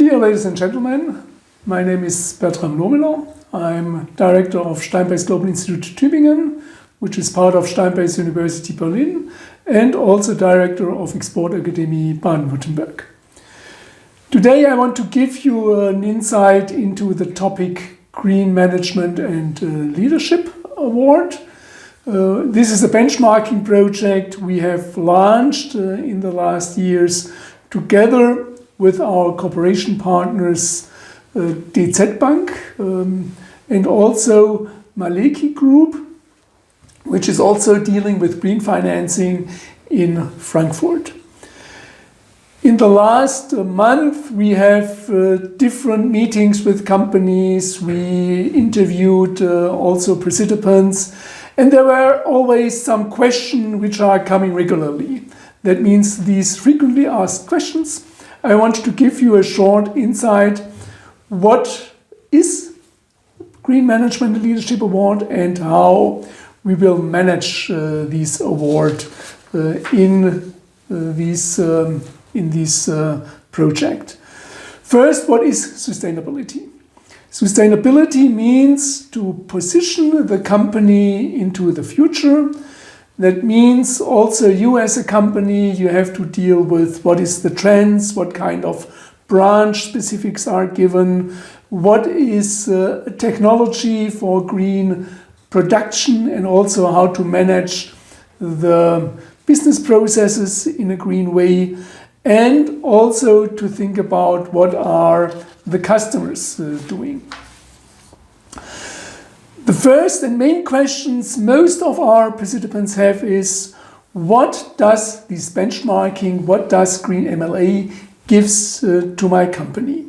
Dear ladies and gentlemen, my name is Bertram Lohmiller. I'm director of Steinbeck's Global Institute Tübingen, which is part of Steinbeck's University Berlin, and also director of Export-Akademie Baden-Württemberg. Today I want to give you an insight into the topic Green Management and Leadership Award. This is a benchmarking project we have launched in the last years together with our cooperation partners DZ Bank and also Maleki Group, which is also dealing with green financing in Frankfurt. In the last month, we have different meetings with companies. We interviewed also participants, and there were always some questions which are coming regularly. That means these frequently asked questions. I want to give you a short insight. What is Green Management and Leadership Award and how we will manage this award in this project. First, what is sustainability? Sustainability means to position the company into the future. That means also you as a company, you have to deal with what is the trends, what kind of branch specifics are given, what is technology for green production, and also how to manage the business processes in a green way, and also to think about what are the customers doing. The first and main questions most of our participants have is, what does this benchmarking, what does GreenMLA gives to my company?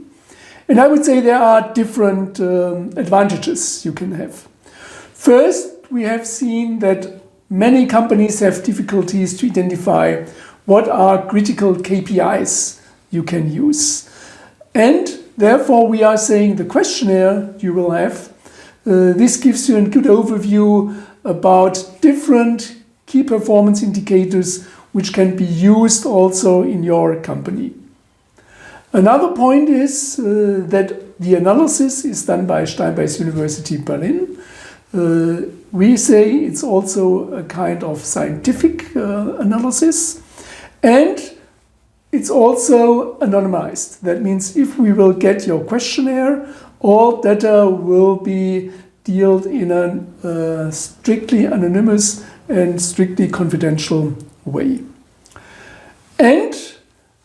And I would say there are different advantages you can have. First, we have seen that many companies have difficulties to identify what are critical KPIs you can use. And therefore, we are saying the questionnaire you will have, this gives you a good overview about different key performance indicators which can be used also in your company. Another point is that the analysis is done by Steinbeck's University Berlin. We say it's also a kind of scientific analysis, and it's also anonymized. That means if we will get your questionnaire, all data will be dealt in a strictly anonymous and strictly confidential way. And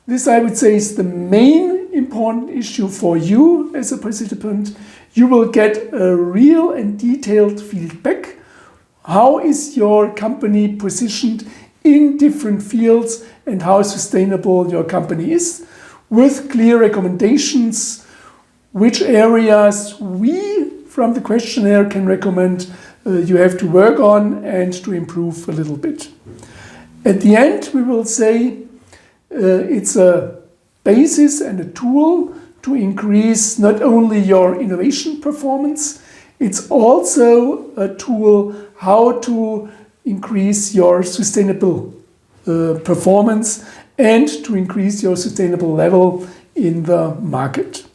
this, I would say, is the main important issue for you as a participant. You will get a real and detailed feedback. How is your company positioned in different fields and how sustainable your company is, with clear recommendations, which areas we from the questionnaire can recommend you have to work on and to improve a little bit. At the end, we will say it's a basis and a tool to increase not only your innovation performance, it's also a tool how to increase your sustainable performance and to increase your sustainable level in the market.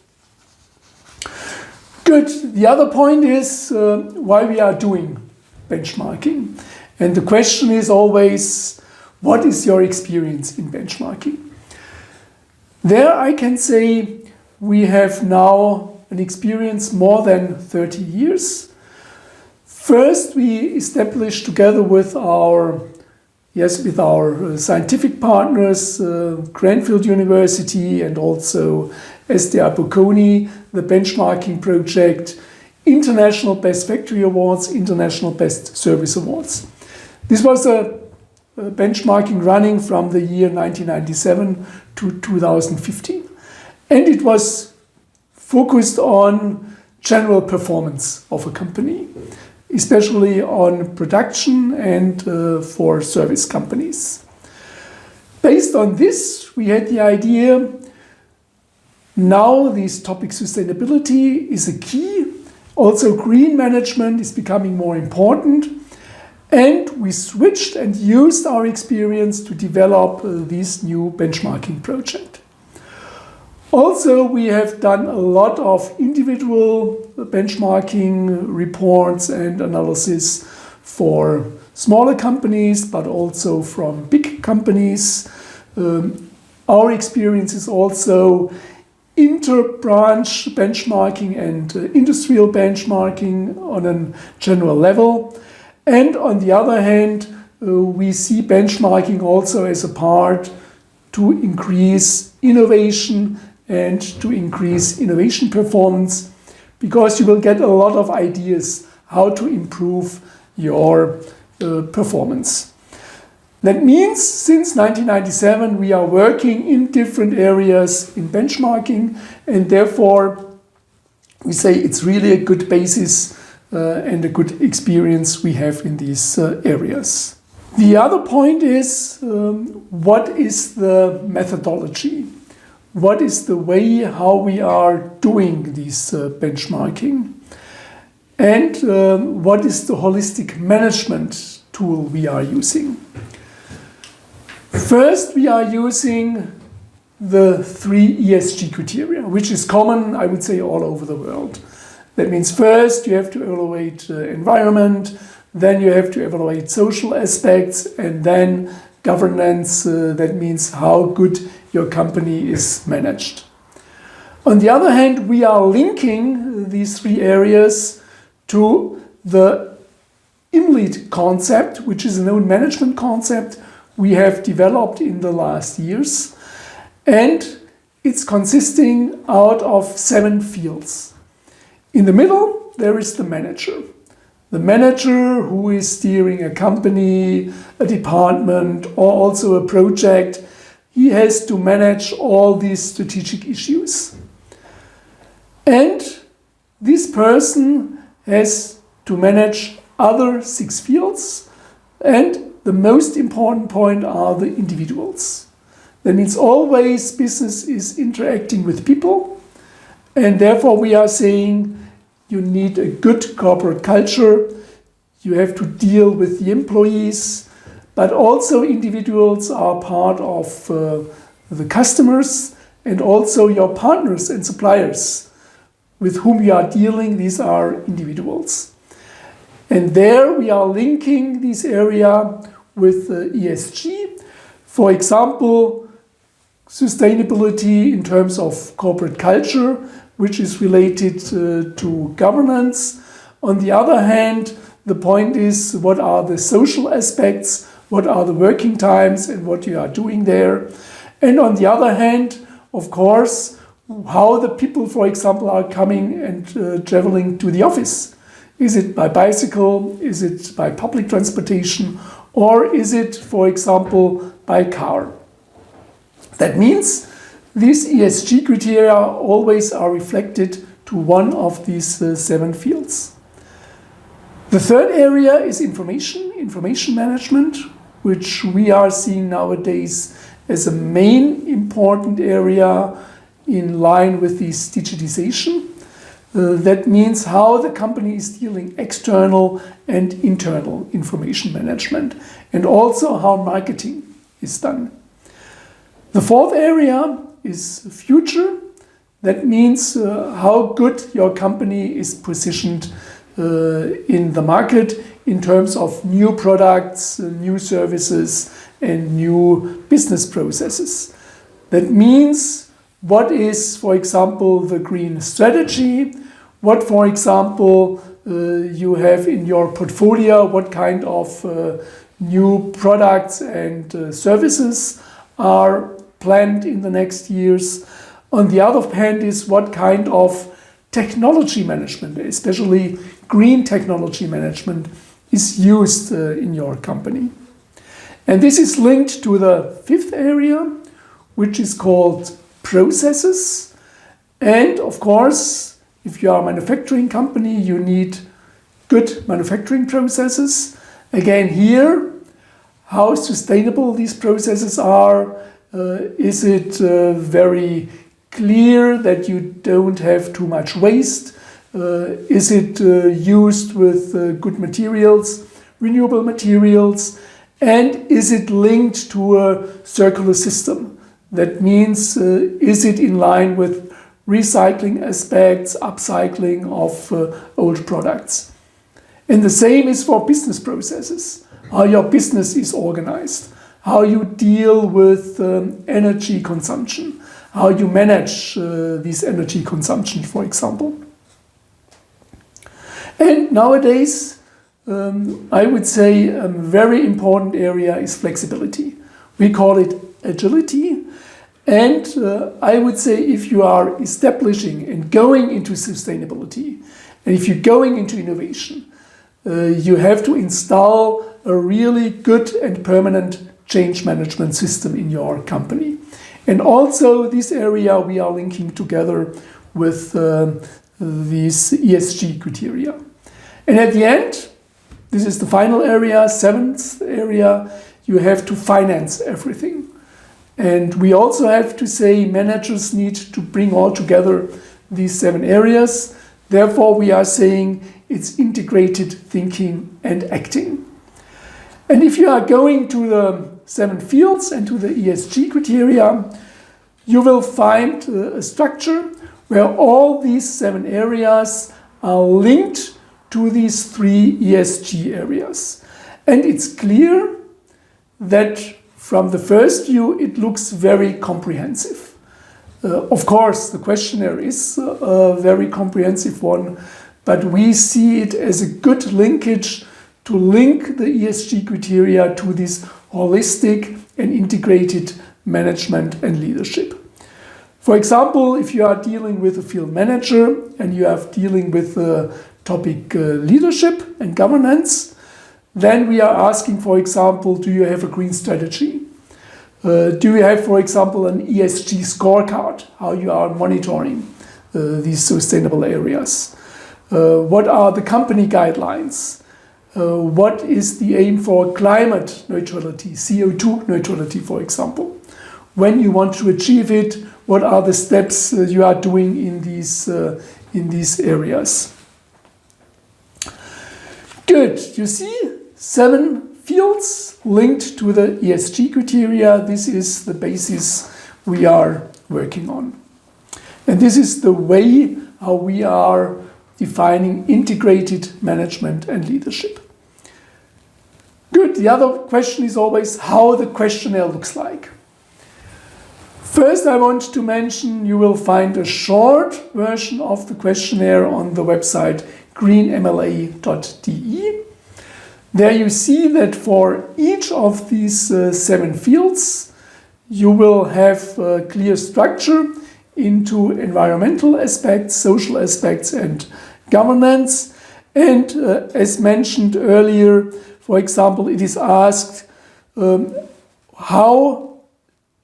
Good. The other point is why we are doing benchmarking. And the question is always, what is your experience in benchmarking? There I can say we have now an experience more than 30 years. First, we established together with our scientific partners, Cranfield University and also SDA Bocconi, the benchmarking project, International Best Factory Awards, International Best Service Awards. This was a benchmarking running from the year 1997 to 2015. And it was focused on general performance of a company, especially on production and for service companies. Based on this, we had the idea, now this topic sustainability is a key. Also, green management is becoming more important. And we switched and used our experience to develop this new benchmarking project. Also, we have done a lot of individual benchmarking reports and analysis for smaller companies, but also from big companies. Our experience is also inter-branch benchmarking and industrial benchmarking on a general level. And on the other hand, we see benchmarking also as a part to increase innovation and to increase innovation performance, because you will get a lot of ideas how to improve your performance. That means since 1997 we are working in different areas in benchmarking, and therefore we say it's really a good basis and a good experience we have in these areas. The other point is what is the methodology? What is the way how we are doing this benchmarking? And what is the holistic management tool we are using? First, we are using the 3 ESG criteria, which is common, I would say, all over the world. That means first you have to evaluate environment, then you have to evaluate social aspects, and then governance. That means how good your company is managed. On the other hand, we are linking these 3 areas to the IMLEAD concept, which is a known management concept we have developed in the last years, and it's consisting out of 7 fields. In the middle, there is the manager. The manager who is steering a company, a department, or also a project. He has to manage all these strategic issues. And this person has to manage other 6 fields, and the most important point are the individuals. That means always business is interacting with people, and therefore we are saying you need a good corporate culture, you have to deal with the employees, but also individuals are part of the customers and also your partners and suppliers with whom you are dealing. These are individuals. And there we are linking this area with ESG. For example, sustainability in terms of corporate culture, which is related to governance. On the other hand, the point is what are the social aspects, what are the working times and what you are doing there. And on the other hand, of course, how the people, for example, are coming and traveling to the office. Is it by bicycle? Is it by public transportation? Or is it, for example, by car? That means these ESG criteria always are reflected to one of these 7 fields. The third area is information management, which we are seeing nowadays as a main important area in line with this digitization. That means how the company is dealing external and internal information management, and also how marketing is done. The fourth area is future. That means how good your company is positioned in the market in terms of new products, new services, and new business processes. That means what is, for example, the green strategy, what, for example, you have in your portfolio, what kind of new products and services are planned in the next years. On the other hand is what kind of technology management, especially green technology management, is used in your company. And this is linked to the 5th area, which is called processes. And of course, if you are a manufacturing company, you need good manufacturing processes. Again, here, how sustainable these processes are. Is it very clear that you don't have too much waste? Is it used with good materials, renewable materials? And is it linked to a circular system? That means, is it in line with recycling aspects, upcycling of old products? And the same is for business processes, how your business is organized, how you deal with energy consumption, how you manage this energy consumption, for example. And nowadays, I would say a very important area is flexibility. We call it agility. And I would say if you are establishing and going into sustainability, and if you're going into innovation, you have to install a really good and permanent change management system in your company. And also this area we are linking together with these ESG criteria. And at the end, this is the final area, seventh area, you have to finance everything. And we also have to say managers need to bring all together these 7 areas. Therefore, we are saying it's integrated thinking and acting. And if you are going to the 7 fields and to the ESG criteria, you will find a structure where all these 7 areas are linked to these 3 ESG areas. And it's clear that from the first view, it looks very comprehensive. Of course, the questionnaire is a very comprehensive one, but we see it as a good linkage to link the ESG criteria to this holistic and integrated management and leadership. For example, if you are dealing with a field manager and you are dealing with the topic leadership and governance, then we are asking, for example, do you have a green strategy? Do you have, for example, an ESG scorecard, how you are monitoring these sustainable areas? What are the company guidelines? What is the aim for climate neutrality, CO2 neutrality, for example? When you want to achieve it, what are the steps you are doing in these areas? Good, you see 7 fields linked to the ESG criteria. This is the basis we are working on. And this is the way how we are defining integrated management and leadership. Good, the other question is always how the questionnaire looks like. First, I want to mention you will find a short version of the questionnaire on the website greenmla.de. There you see that for each of these 7 fields, you will have a clear structure into environmental aspects, social aspects, and governance. And as mentioned earlier, for example, it is asked how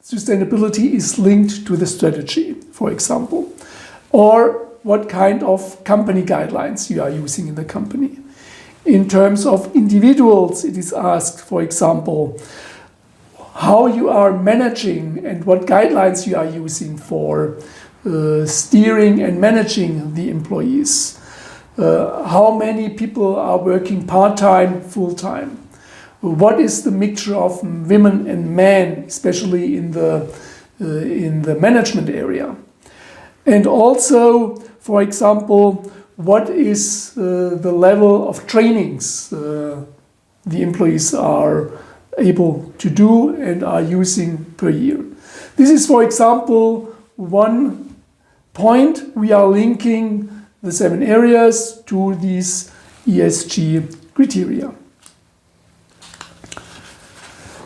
sustainability is linked to the strategy, for example, or what kind of company guidelines you are using in the company. In terms of individuals, it is asked, for example, how you are managing and what guidelines you are using for steering and managing the employees. How many people are working part-time, full-time? What is the mixture of women and men, especially in the management area? And also, for example, what is the level of trainings the employees are able to do and are using per year? This is, for example, one point we are linking the 7 areas to these ESG criteria.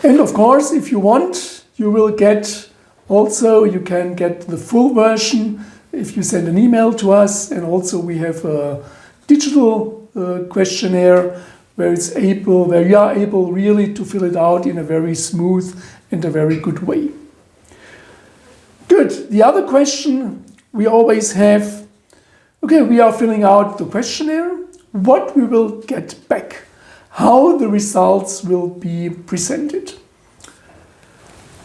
And of course, if you want, you will get also, you can get the full version if you send an email to us, and also we have a digital questionnaire where you are able really to fill it out in a very smooth and a very good way. Good. The other question we always have, okay, we are filling out the questionnaire, what we will get back, how the results will be presented.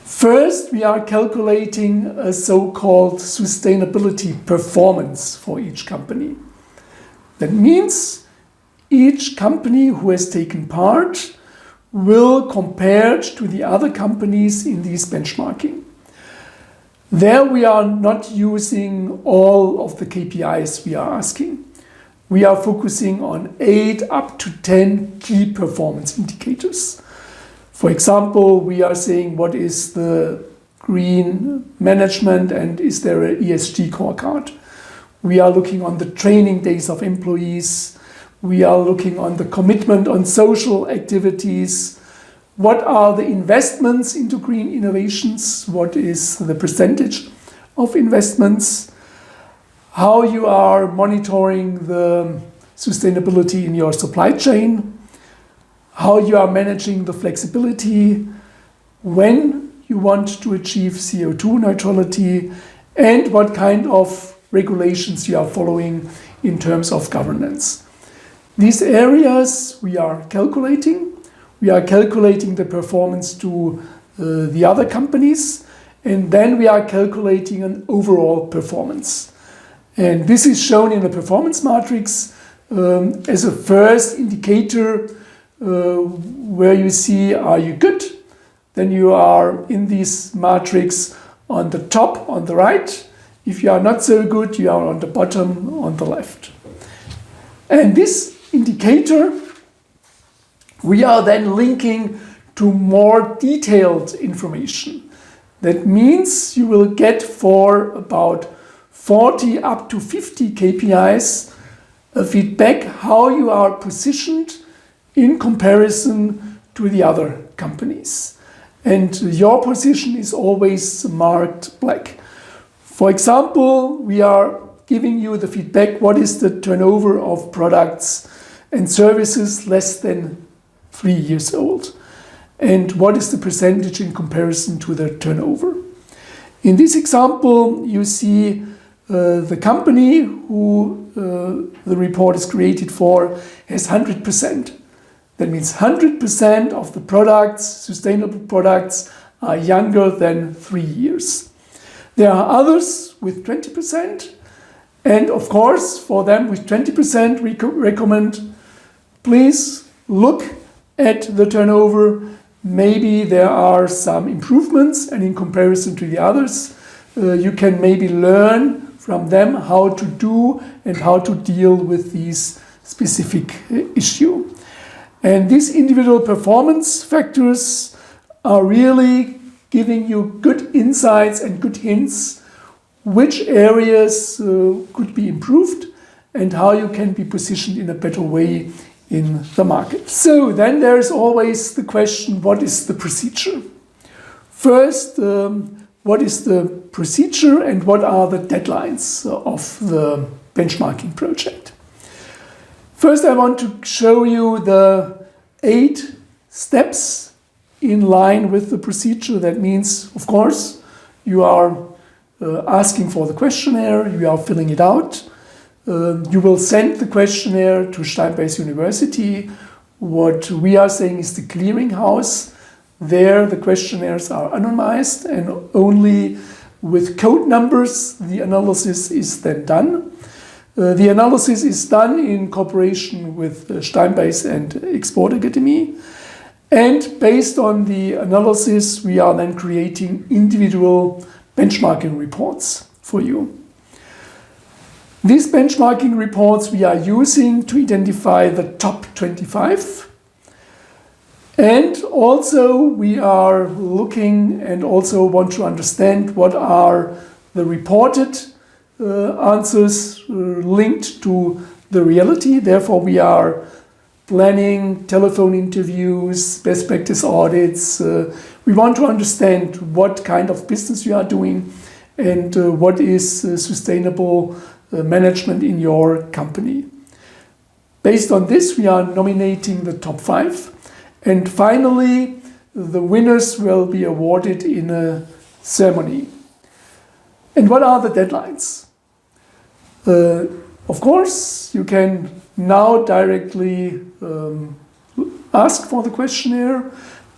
First, we are calculating a so-called sustainability performance for each company. That means each company who has taken part will compare to the other companies in this benchmarking. There we are not using all of the KPIs we are asking. We are focusing on 8 up to 10 key performance indicators. For example, we are saying what is the green management and is there an ESG scorecard. We are looking on the training days of employees. We are looking on the commitment on social activities. What are the investments into green innovations? What is the percentage of investments? How you are monitoring the sustainability in your supply chain, how you are managing the flexibility, when you want to achieve CO2 neutrality, and what kind of regulations you are following in terms of governance. These areas we are calculating. We are calculating the performance to the other companies, and then we are calculating an overall performance. And this is shown in the performance matrix as a first indicator where you see, are you good? Then you are in this matrix on the top, on the right. If you are not so good, you are on the bottom, on the left. And this indicator, we are then linking to more detailed information. That means you will get for about 40 up to 50 KPIs a feedback how you are positioned in comparison to the other companies. And your position is always marked black. For example, we are giving you the feedback, what is the turnover of products and services less than 3 years old? And what is the percentage in comparison to the turnover? In this example, you see the company who the report is created for has 100%. That means 100% of the products, sustainable products, are younger than 3 years. There are others with 20%. And of course, for them with 20%, we recommend, please look at the turnover. Maybe there are some improvements, and in comparison to the others, you can maybe learn from them how to do and how to deal with these specific issue. And these individual performance factors are really giving you good insights and good hints which areas could be improved and how you can be positioned in a better way in the market. So then there is always the question, what is the procedure? First, what is the procedure and what are the deadlines of the benchmarking project? First, I want to show you the 8 steps in line with the procedure. That means, of course, you are asking for the questionnaire, you are filling it out. You will send the questionnaire to Steinbeis University. What we are saying is the clearinghouse. There the questionnaires are anonymized and only with code numbers the analysis is then done. The analysis is done in cooperation with Steinbeis and Export-Akademie. And based on the analysis, we are then creating individual benchmarking reports for you. These benchmarking reports we are using to identify the top 25. And also we are looking and also want to understand what are the reported answers linked to the reality. Therefore, we are planning telephone interviews, best practice audits. We want to understand what kind of business you are doing and what is sustainable management in your company. Based on this, we are nominating the top 5. And finally, the winners will be awarded in a ceremony. And what are the deadlines? Of course, you can now directly ask for the questionnaire.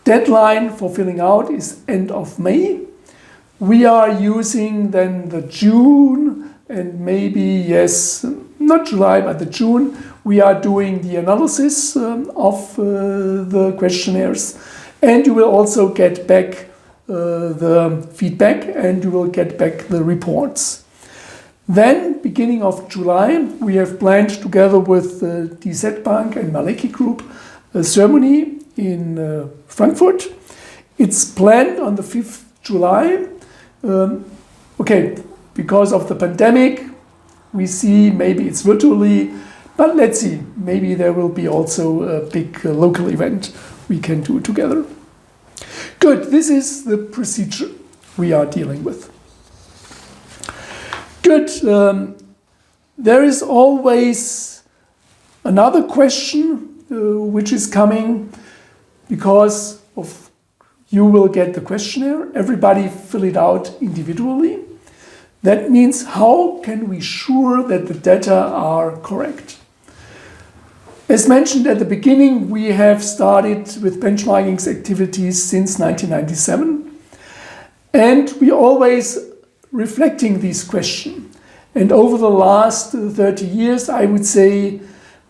Deadline for filling out is end of May. We are using then the June and maybe, yes, not July, but the June. We are doing the analysis of the questionnaires. And you will also get back the feedback and you will get back the reports. Then, beginning of July, we have planned together with the DZ Bank and Maleki Group a ceremony in Frankfurt. It's planned on the 5th July. Because of the pandemic, we see maybe it's virtually, but let's see, maybe there will be also a big local event we can do together. Good, this is the procedure we are dealing with. Good, there is always another question which is coming because of you will get the questionnaire, everybody fill it out individually. That means how can we sure that the data are correct? As mentioned at the beginning, we have started with benchmarking activities since 1997. And we always reflecting this question. And over the last 30 years, I would say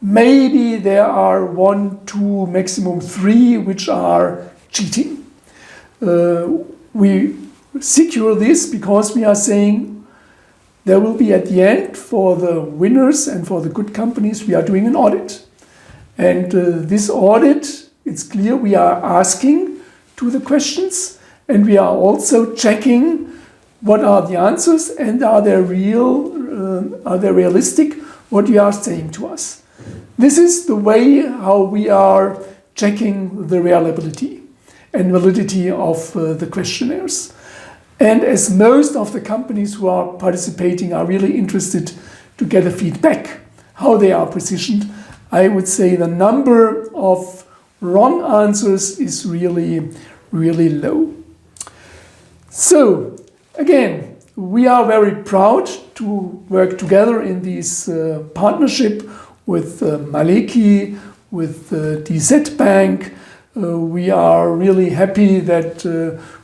maybe there are 1, 2, maximum 3 which are cheating. We secure this because we are saying there will be at the end for the winners and for the good companies, we are doing an audit. And this audit, it's clear we are asking to the questions and we are also checking what are the answers and are they realistic, what you are saying to us. This is the way how we are checking the reliability and validity of the questionnaires. And as most of the companies who are participating are really interested to get a feedback, how they are positioned, I would say the number of wrong answers is really, really low. So, again, we are very proud to work together in this partnership with Maleki, with DZ Bank. We are really happy that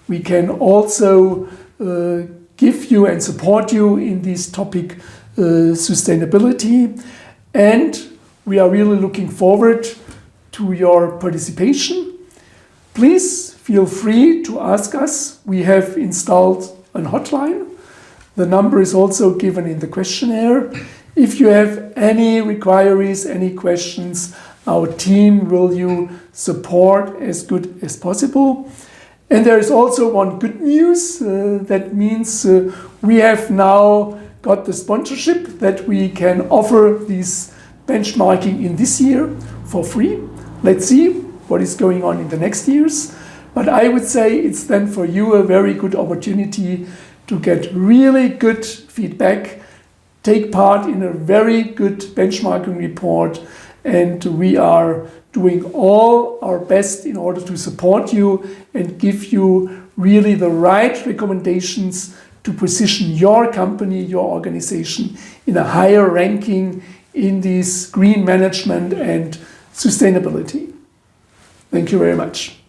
we can also give you and support you in this topic sustainability, and we are really looking forward to your participation. Please feel free to ask us. We have installed a hotline. The number is also given in the questionnaire. If you have any inquiries, any questions, our team will you support as good as possible. And there is also one good news. That means we have now got the sponsorship that we can offer this benchmarking in this year for free. Let's see what is going on in the next years. But I would say it's then for you a very good opportunity to get really good feedback, take part in a very good benchmarking report, and we are doing all our best in order to support you and give you really the right recommendations to position your company, your organization in a higher ranking in this green management and sustainability. Thank you very much.